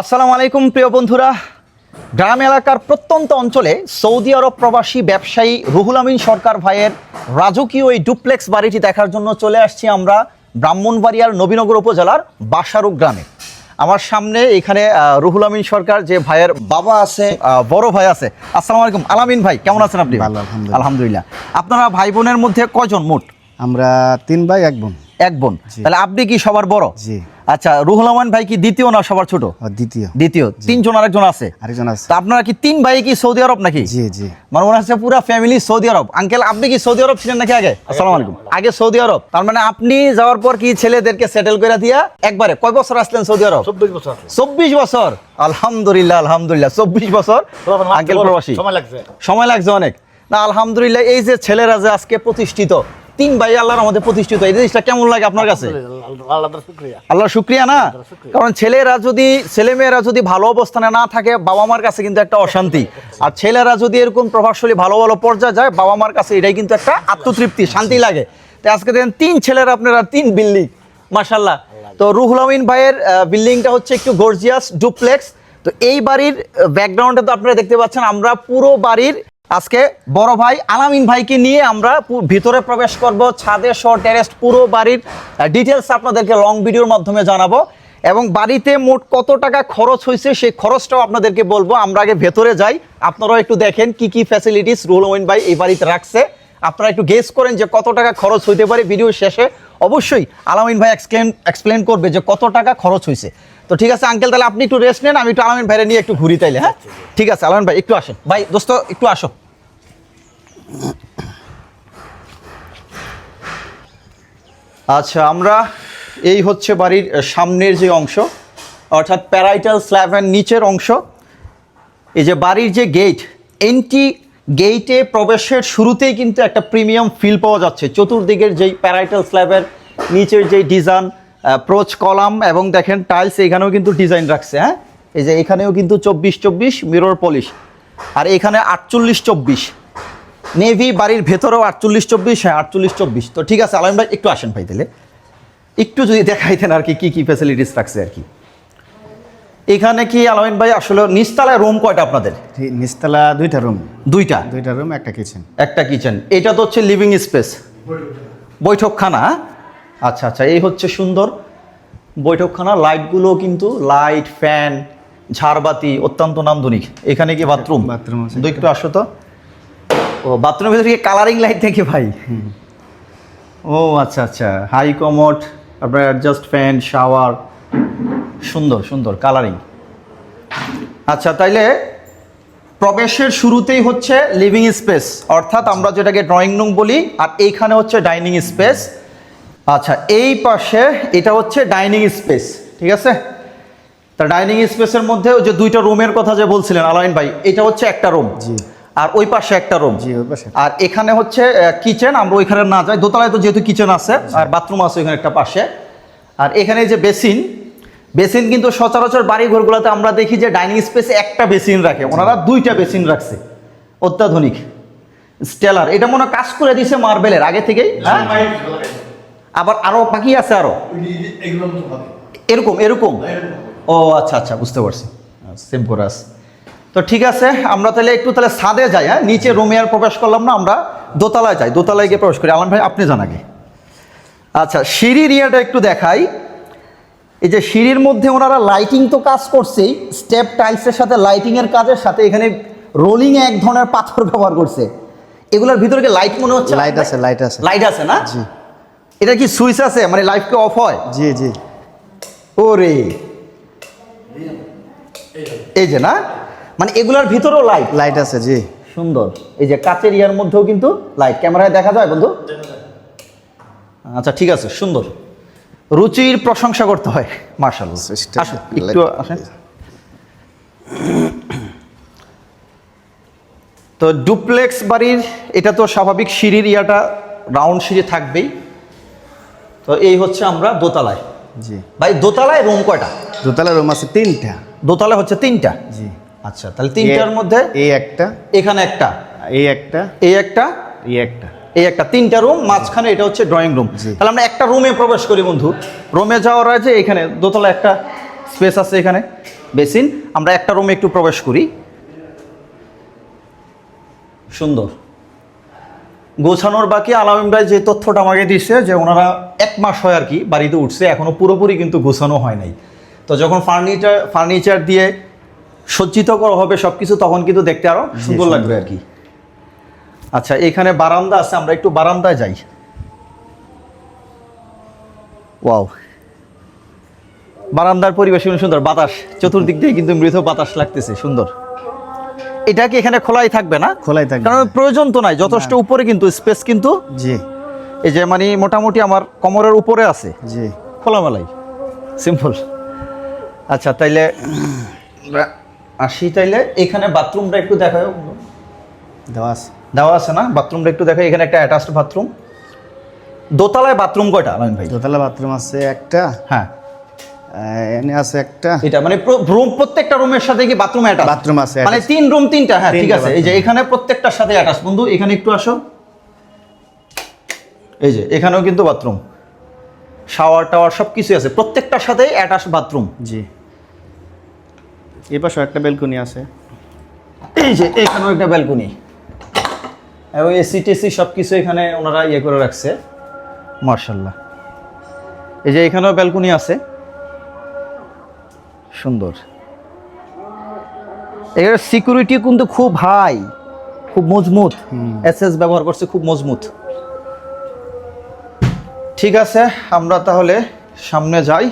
আসসালামু আলাইকুম প্রিয় বন্ধুরা। গ্রাম এলাকার প্রত্যন্ত অঞ্চলে সৌদি আরব প্রবাসী ব্যবসায়ী রুহুল আমিন সরকার ভাইয়ের রাজকীয় এই ডুপ্লেক্স বাড়িটি দেখার জন্য চলে আসছি আমরা ব্রাহ্মণবাড়িয়ার নবীনগর উপজেলার বাসারুক গ্রামে। আমার সামনে এখানে রুহুল আমিন সরকার যে ভাইয়ের বাবা আছে, বড় ভাই আছে। আসসালামু আলাইকুম আলামিন ভাই, কেমন আছেন আপনি? ভালো, আলহামদুলিল্লাহ। আলহামদুলিল্লাহ। আপনারা ভাই বোনের মধ্যে কয়জন মোট? আমরা 3 ভাই 1 বোন। এক বোন। তাহলে আপনি কি সবার বড়? জি। আচ্ছা, রুহুল আমিন ভাই কি দ্বিতীয় না সবার ছোট? দ্বিতীয়। দ্বিতীয়। তিনজন আরেকজন আছে? আরেকজন আছে। তা আপনারা কি 3 ভাই কি সৌদি আরব নাকি? জি জি। মানে মনে হচ্ছে পুরো ফ্যামিলি সৌদি আরব। আঙ্কেল আপনি কি সৌদি আরব ছিলেন নাকি আগে? আসসালামু আলাইকুম। আগে সৌদি আরব, তার মানে আপনি যাওয়ার পর কি ছেলেদেরকে সেটেল করে দিয়া একবারে কয় বছর আসলেন সৌদি আরব? 24 বছর। 24 বছর। আলহামদুলিল্লাহ আলহামদুলিল্লাহ। 24 বছর আঙ্কেল প্রবাসী। সময় লাগছে অনেক। না আলহামদুলিল্লাহ, এই যে ছেলেরা যে আজকে প্রতিষ্ঠিত, 3 ভাই আল্লাহর আমাদের প্রতিষ্ঠিত, এই জিনিসটা কেমন লাগে আপনার কাছে? আল্লাহর শুকরিয়া না? কারণ ছেলেমেয়েরা যদি ভালো অবস্থানে না থাকে বাবা মার কাছে কিন্তু একটা অশান্তি, আর ছেলেরা যদি এরকম প্রভাবশালী ভালো ভালো পর্যায়ে যায় বাবা মার কাছে এটাই কিন্তু একটা আত্মতৃপ্তি, শান্তি লাগে। তাই আজকে দেখেন 3 ছেলেরা আপনারা 3 বিল্ডিং, মাশাআল্লাহ। তো রুহুল আমিন ভাইয়ের বিল্ডিংটা হচ্ছে একটু গর্জিয়াস ডুপ্লেক্স। তো এই বাড়ির ব্যাকগ্রাউন্ডে তো আপনারা দেখতে পাচ্ছেন, আমরা পুরো বাড়ির আজকে বড় ভাই আলামিন ভাইকে নিয়ে আমরা ভিতরে প্রবেশ করব, ছাদে সহ টেরেস পুরো বাড়ির ডিটেলস আপনাদেরকে লং ভিডিওর মাধ্যমে জানাবো, এবং বাড়িতে মোট কত টাকা খরচ হয়েছে সেই খরচটাও আপনাদেরকে বলবো। আমরা আগে ভেতরে যাই, আপনারাও একটু দেখেন কি কি ফ্যাসিলিটিস রুহুল আমিন ভাই এই বাড়িতে রাখছে। আপনারা একটু গেস করেন যে কত টাকা খরচ হইতে পারে। ভিডিও শেষে অবশ্যই আলামিন ভাই এক্সপ্লেন করবে যে কত টাকা খরচ হয়েছে। তো ঠিক আছে আঙ্কেল, তাহলে আপনি একটু রেস্ট নেন, আমি একটু আলামিন ভাইরে নিয়ে একটু ঘুরি তাইলে। হ্যাঁ ঠিক আছে আলামিন ভাই একটু আসেন। ভাই দোস্ত একটু আসো। আচ্ছা, আমরা এই হচ্ছে বাড়ির সামনের যে অংশ, অর্থাৎ প্যারাইটাল স্ল্যাবের নিচের অংশ। এই যে বাড়ির যে গেট, এন্ট্রি গেটে প্রবেশের শুরুতেই কিন্তু একটা প্রিমিয়াম ফিল পাওয়া যাচ্ছে। চতুর্দিকের যেই প্যারাইটাল স্ল্যাবের নিচের যেই ডিজাইন, প্রোচ কলাম এবং দেখেন টাইলস, এখানেও কিন্তু ডিজাইন রাখছে। হ্যাঁ, এই যে এখানেও কিন্তু 24-24 মিরর পলিশ, আর এখানে 48-24 নেভি। বাড়ির ভেতরেও 48-24, হ্যাঁ 48-24। তো ঠিক আছে আলামিন ভাই একটু আসেন ভাই, তাহলে একটু যদি দেখাইতেন আর কি কি ফ্যাসিলিটিস রাখছে আর কি। এখানে কি আলামিন ভাই আসলে নিচতলায় রুম কয়টা আপনাদের? নিচতলা 2টা রুম। দুইটা রুম, একটা কিচেন। একটা কিচেন। এটা তো হচ্ছে লিভিং স্পেস, বৈঠকখানা। আচ্ছা আচ্ছা, এই হচ্ছে সুন্দর বৈঠকখানা। লাইটগুলো কিন্তু লাইট, ফ্যান, ঝাড়বাতি অত্যন্ত নান্দনিক। এখানে কি বাথরুম? বাথরুম আছে। একটু আসো তো। ও, বাথরুমের ভিতরে কি কালারিং লাইট দেখে ভাই? ও আচ্ছা আচ্ছা, হাই কমোড, আপনার অ্যাডজাস্ট ফ্যান, শাওয়ার, সুন্দর সুন্দর কালারিং। আচ্ছা, তাইলে প্রবেশের শুরুতেই হচ্ছে লিভিং স্পেস, অর্থাৎ আমরা যেটাকে ড্রয়িং রুম বলি, আর এইখানে হচ্ছে ডাইনিং স্পেস। আচ্ছা, এই পাশে এটা হচ্ছে ডাইনিং স্পেস, ঠিক আছে? তা ডাইনিং স্পেসের মধ্যে ওই যে 2টা রুমের কথা যে বলছিলেন আলামিন ভাই, এটা হচ্ছে একটা রুম। জি। আর ওই পাশে একটা রুম। জি, ওই পাশে। আর এখানে হচ্ছে কিচেন। আমরা ওইখানে না যাই, দোতলায় তো যেহেতু কিচেন আছে আর বাথরুম আছে ওইখানে একটা পাশে। আর এখানে যে বেসিন কিন্তু সচরাচর বাড়ি ঘরগুলোতে আমরা দেখি যে ডাইনিং স্পেসে একটা বেসিন রাখে, ওনারা 2টা বেসিন রাখছে, অত্যাধুনিক স্টেলার। এটা মনে কাজ করে দিছে মার্বেলের আগে থেকেই। হ্যাঁ, আবার আরো বাকি আছে আরো এরকম এরকম। ও আচ্ছা আচ্ছা, বুঝতে পারছি, সেম করে আছে। তো ঠিক আছে, আমরা তাহলে একটু ছাদে যাই। হ্যাঁ, নিচে রুমে আর প্রবেশ করলাম না, আমরা দোতলায় যাই, দোতলায় গিয়ে প্রবেশ করি। আলম ভাই আপনি জান আগে। আচ্ছা, সিঁড়ির ইয়েটা একটু দেখাই। এই যে সিঁড়ির মধ্যে ওনারা লাইটিং তো কাজ করছেই, স্টেপ টাইলসের সাথে লাইটিংয়ের কাজের সাথে এখানে রোলিং এক ধরনের পাথর ব্যবহার করছে। এগুলোর ভিতরে কি লাইট মনে হচ্ছে? লাইট আছে, লাইট আছে। লাইট আছে না? জি। এটা কি সুইচ আছে, মানে লাইট কি অফ হয়? জি জি। ওরে, এই যে না, মানে এগুলার ভিতরেও লাইট আছে। জি, সুন্দর। এই যে কাচের ইয়ার মধ্যেও কিন্তু লাইট, ক্যামেরায় দেখা যায় বন্ধু? আচ্ছা ঠিক আছে, সুন্দর। রুচির প্রশংসা করতে হয়, মাশাআল্লাহ। আসুন একটু আসেন। তো ডুপ্লেক্স বাড়ির এটা তো স্বাভাবিক, সিঁড়ির ইয়াটা রাউন্ড সিঁড়ি থাকবেই। তো এই হচ্ছে আমরা দোতলায়। জি ভাই, দোতলায় রুম কয়টা? দোতলায় রুম আছে 3টা। দোতলায় হচ্ছে 3টা। জি। আচ্ছা, তাহলে 3টার মধ্যে এই একটা, এখানে একটা, এই একটা, এই একটা, এই একটা, এই একটা, 3টা রুম, মাঝখানে এটা হচ্ছে ড্রয়িং রুম। তাহলে আমরা একটা রুমে প্রবেশ করি বন্ধু। রুমে যাওয়ার আছে, এখানে দোতলা একটা স্পেস আছে এখানে। বেসিন। আমরা একটা রুমে একটু প্রবেশ করি। সুন্দর গোছানোর বাকি। আলামিন ভাই যে তথ্যটা আমাকে দিচ্ছে যে ওনারা 1 মাস হয় আর কি বাড়িতে উঠছে, এখনো পুরোপুরি কিন্তু গোছানো হয় নাই। তো যখন ফার্নিচার দিয়ে সজ্জিত করা হবে সব কিছু, তখন কিন্তু দেখতে আরো সুন্দর লাগবে আর কি। আচ্ছা, এখানে বারান্দা আছে, আমরা একটু বারান্দায় যাই। ওয়াও, বারান্দার পরিবেশ সুন্দর, বাতাস চতুর্দিক দিয়ে কিন্তু মৃদু বাতাস লাগতেছে, সুন্দর। এটা কি এখানে খোলাই থাকবে না? খোলাই থাকবে, কারণ প্রয়োজন তো নাই, যথেষ্ট উপরে কিন্তু স্পেস কিন্তু জি এই যে মানে মোটামুটি আমার কোমরের উপরে আছে, জি খোলামেলাই, সিম্পল। আচ্ছা, তাইলে আসি। তাইলে এখানে বাথরুমটা একটু দেখাও। দেওয়া আছে না? বাথরুমটা একটু দেখাই। এখানে একটা অ্যাটাচড বাথরুম। দোতলায় বাথরুম কয়টা আলামিন ভাই? দোতলা বাথরুম আছে একটা, হ্যাঁ এনে আছে একটা। এটা মানে রুম, প্রত্যেকটা রুমের সাথে কি বাথরুম অ্যাটাচ? বাথরুম আছে মানে 3 রুম 3টা। হ্যাঁ ঠিক আছে। এই যে bathroom। এখানে প্রত্যেকটার সাথে অ্যাটাচ। বন্ধু এখানে একটু আসো। এই যে এখানেও কিন্তু বাথরুম, শাওয়ার টাওয়ার সব কিছু আছে, প্রত্যেকটার সাথেই অ্যাটাচ বাথরুম। জি, এই পাশে একটা ব্যালকনি আছে। এই যে এখানেও একটা ব্যালকনি এবং এসি টেসি সব কিছু এখানে ওনারা ইয়ে করে রাখছে, মার্শাল্লাহ। এই যে এখানেও ব্যালকনি আছে, সুন্দর। এর সিকিউরিটি কিন্তু খুব হাই, খুব মজবুত। এসএস ব্যবহার করছে, খুব মজবুত। ঠিক আছে, আমরা তাহলে সামনে যাই।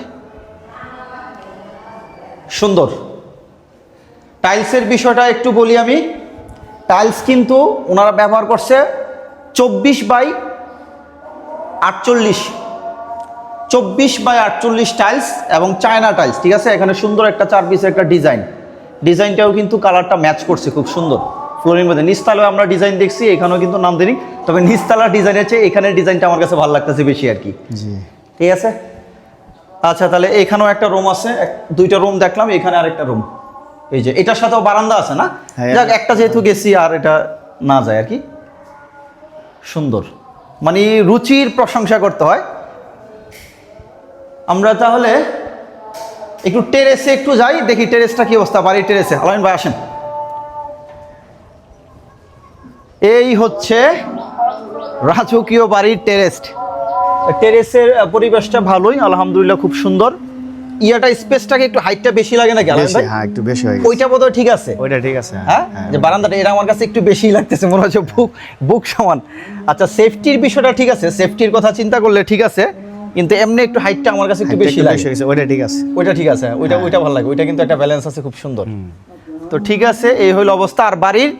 সুন্দর। টাইলসের বিষয়টা একটু বলি আমি। টাইলস কিন্তু ওনারা ব্যবহার করছে 24x48, 24x48 টাইলস এবং চায়না টাইলস। ঠিক আছে, এখানে সুন্দর একটা 4 পিসের একটা ডিজাইনটাও কিন্তু কালারটা ম্যাচ করছে, খুব সুন্দর। ফ্লোরিং মধ্যে নিচতলায় আমরা ডিজাইন দেখছি, এখানেও কিন্তু নাম দিই, তবে নিচতলার ডিজাইনের চেয়ে এখানের ডিজাইনটা আমার কাছে ভালো লাগতেছে বেশি আর কি। জি, ঠিক আছে। আচ্ছা, তাহলে এখানেও একটা রুম আছে, 2টা রুম দেখলাম, এখানে আরেকটা রুম। এই যে এটার সাথেও বারান্দা আছে না? যাক, একটা যেহেতু গেছি আর এটা না যায় আর কি। সুন্দর, মানে রুচির প্রশংসা করতে হয়। আমরা তাহলে একটু টেরেসে একটু যাই, দেখি টেরেসটা কি অবস্থা, বাড়ির টেরেসে। আলামিন ভাই আসেন। এই হচ্ছে রাজকীয় বাড়ির টেরেসের পরিবেশটা ভালোই, আলহামদুলিল্লাহ, খুব সুন্দর। ইয়াটা স্পেসটাকে একটু হাইটটা বেশি লাগে নাকি আলামিন ভাই? হ্যাঁ, একটু বেশি হয়ে গেছে। ওইটা বোধহয় ঠিক আছে। ওইটা ঠিক আছে, হ্যাঁ, যে বারান্দাটা এটা আমার কাছে একটু বেশি লাগতেছে, মনে হচ্ছে বুক সমান। আচ্ছা, সেফটির বিষয়টা ঠিক আছে, সেফটির কথা চিন্তা করলে ঠিক আছে, কিন্তু এমনি একটু হাইটটা আমার কাছে একটু বেশি লাগে। ওইটা ঠিক আছে, ওইটা ঠিক আছে, ওইটা ভালো লাগে, ওইটা কিন্তু একটা ব্যালেন্স আছে, খুব সুন্দর। তো ঠিক আছে, এই হইল অবস্থা। আর বাড়ির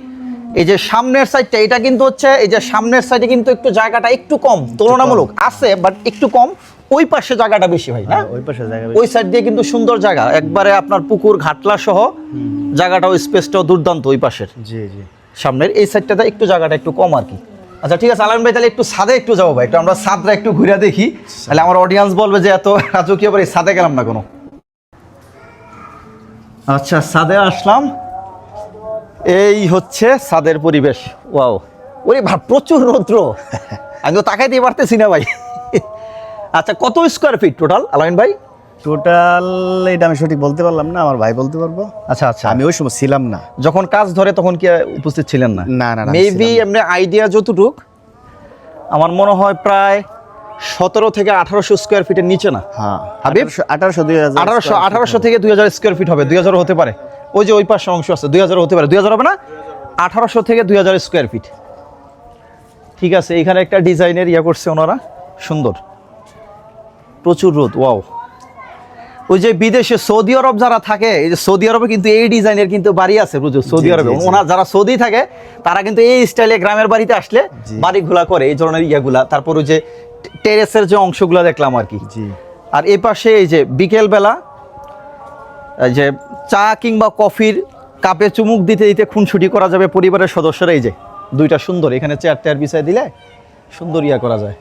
এই যে সামনের সাইডটা, এটা কিন্তু হচ্ছে এই যে সামনের সাইডে কিন্তু একটু জায়গাটা একটু কম, তুলনামূলক আছে বাট একটু কম। ওই পাশে জায়গাটা বেশি হয় না? ওই পাশে জায়গা, ওই সাইড দিয়ে কিন্তু সুন্দর জায়গা, একবারে আপনার পুকুর ঘাটলা সহ জায়গাটাও, স্পেসটাও দুর্দান্ত ওই পাশের। জি জি, সামনের এই সাইডটাতে একটু জায়গাটা একটু কম আর কি। আচ্ছা ঠিক আছে আলামিন ভাই, তাহলে একটু ছাদে একটু যাবো ভাই, একটু আমরা ছাদটা একটু ঘুরে দেখি, তাহলে আমার অডিয়েন্স বলবে যে এত রাজকীয় বাড়ি, ছাদে গেলাম না কোনো। আচ্ছা, ছাদে আসলাম। এই হচ্ছে ছাদের পরিবেশ। ওয়াও, ওরে ভাই প্রচুর রৌদ্র, আমি তো তাকাইতে পারতেছি না ভাই। আচ্ছা, কত স্কোয়ার ফিট টোটাল আলামিন ভাই? টোটাল এটা আমি সঠিক বলতে পারলাম না, আমার ভাই বলতে পারবো। আচ্ছা আচ্ছা, আমি ওই সময় ছিলাম না, যখন কাজ ধরে তখন কি উপস্থিত ছিলেন না? না না, মেবি এমনি আইডিয়া যতটুক আমার মনে হয় প্রায় 17 থেকে 1800 স্কোয়ার ফিটের নিচে না? হ্যাঁ, হাবিব 1800 থেকে 2000 স্কোয়ার ফিট হবে, 2000 হতে পারে। ওই যে ওই পাশে অংশ আছে, 2000 হতে পারে, 2000 হবে না, 1800 থেকে 2000 স্কোয়ার ফিট। ঠিক আছে, এখানে একটা ডিজাইনের ইয়া করছে ওনারা, সুন্দর, প্রচুর রোদ। ওয়াও, ওই যে বিদেশে সৌদি আরব যারা থাকে, এই যে সৌদি আরবে কিন্তু এই ডিজাইনের কিন্তু বাড়ি আছে প্রচুর, সৌদি আরবে ওনারা যারা সৌদি থাকে তারা কিন্তু এই স্টাইলে গ্রামের বাড়িতে আসলে বাড়িগুলা করে, এই ধরনের ইয়াগুলা। তারপর ওই যে টেরেসের যে অংশগুলা দেখলাম আর কি। আর এই পাশে এই যে বিকেলবেলা যে চা কিংবা কফির কাপে চুমুক দিতে দিতে খুনসুটি করা যাবে পরিবারের সদস্যরা। এই যে দুইটা সুন্দর এখানে চেয়ার টেয়ার বিছায় দিলে সুন্দর ইয়া করা যায়।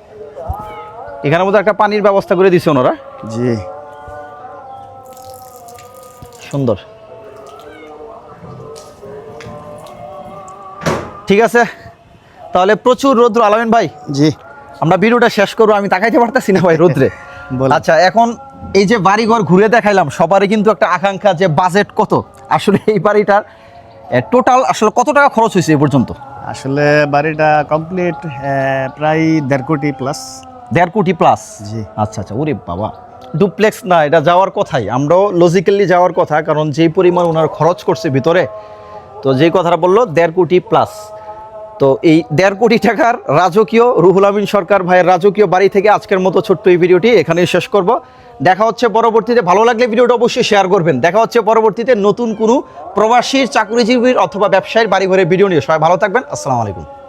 এখানের মধ্যে একটা পানির ব্যবস্থা করে দিছে ওনারা। জি, সুন্দর। ঠিক আছে, তাহলে প্রচুর রৌদ্র আলামিন ভাই। জি, আমরা ভিডিওটা শেষ করবো, আমি তাকাইতে পারতেছি না ভাই রৌদ্রে। আচ্ছা, এখন এই যে বাড়িঘর ঘুরে দেখাইলাম, সবারই কিন্তু একটা আকাঙ্ক্ষা যে বাজেট কত। আসলে এই বাড়িটার টোটাল আসলে কত টাকা খরচ হয়েছে এ পর্যন্ত? আসলে বাড়িটা কমপ্লিট প্রায় 1.5 কোটি প্লাস। 1.5 কোটি প্লাস? জি। আচ্ছা আচ্ছা, ওরে বাবা, ডুপ্লেক্স না, এটা যাওয়ার কথাই, আমরাও লজিক্যালি যাওয়ার কথা, কারণ যেই পরিমাণ ওনার খরচ করছে ভিতরে, তো যেই কথাটা বললো 1.5 কোটি প্লাস। তো এই 1.5 কোটি টাকার রাজকীয় রুহুল আমিন সরকার ভাইয়ের রাজকীয় বাড়ি থেকে আজকের মতো ছোট্ট এই ভিডিওটি এখানেই শেষ করব। দেখা হচ্ছে পরবর্তীতে, ভালো লাগলে ভিডিওটা অবশ্যই শেয়ার করবেন। দেখা হচ্ছে পরবর্তীতে নতুন কোনো প্রবাসীর, চাকরিজীবীর অথবা ব্যবসায়ীর বাড়ি ঘরের ভিডিও নিয়ে। সবাই ভালো থাকবেন, আসসালামু আলাইকুম।